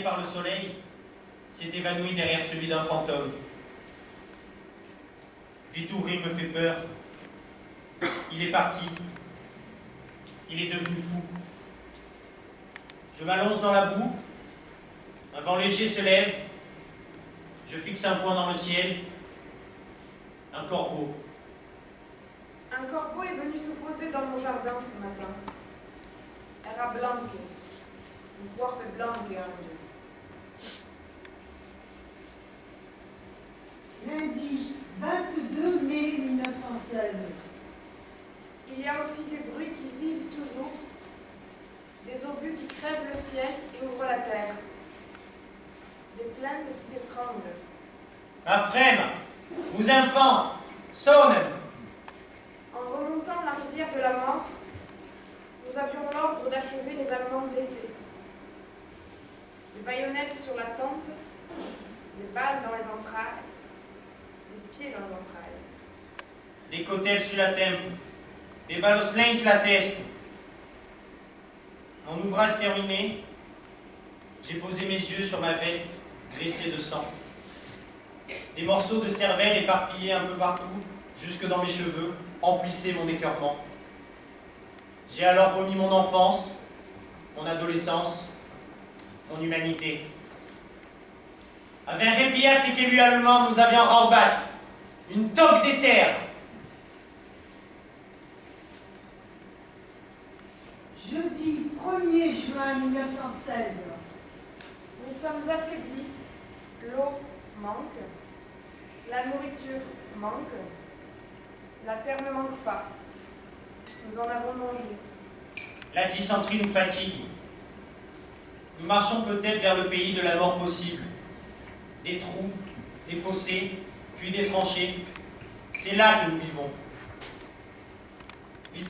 par le soleil, s'est évanoui derrière celui d'un fantôme. Vitouri me fait peur. Il est parti. Il est devenu fou. Je m'allonge dans la boue. Un vent léger se lève. Je fixe un point dans le ciel. Un corbeau. Un corbeau est venu se poser dans mon jardin ce matin. Era blanche. Un corpo blanco anche. Lundi 22 mai 1916. Il y a aussi des bruits qui vivent toujours, des obus qui crèvent le ciel et ouvrent la terre, des plaintes qui s'étranglent. Afrem, vous enfants, sonne. En remontant la rivière de la mort, nous avions l'ordre d'achever les Allemands blessés. Des baïonnettes sur la tempe, des balles dans les entrailles, des pieds dans les entrailles. Des cotelles sur la tempe, des balloslins sur la tête. Mon ouvrage terminé, j'ai posé mes yeux sur ma veste graissée de sang. Des morceaux de cervelle éparpillés un peu partout, jusque dans mes cheveux, emplissaient mon écœurement. J'ai alors remis mon enfance, mon adolescence, mon humanité. Avec un répiat, c'est qu'élu allemand, nous avions raubat, une toque des terres. Jeudi 1er juin 1916. Nous sommes affaiblis, l'eau manque, la nourriture manque, la terre ne manque pas. Nous en avons mangé. La dysenterie nous fatigue. Nous marchons peut-être vers le pays de la mort possible. Des trous, des fossés, puis des tranchées. C'est là que nous vivons.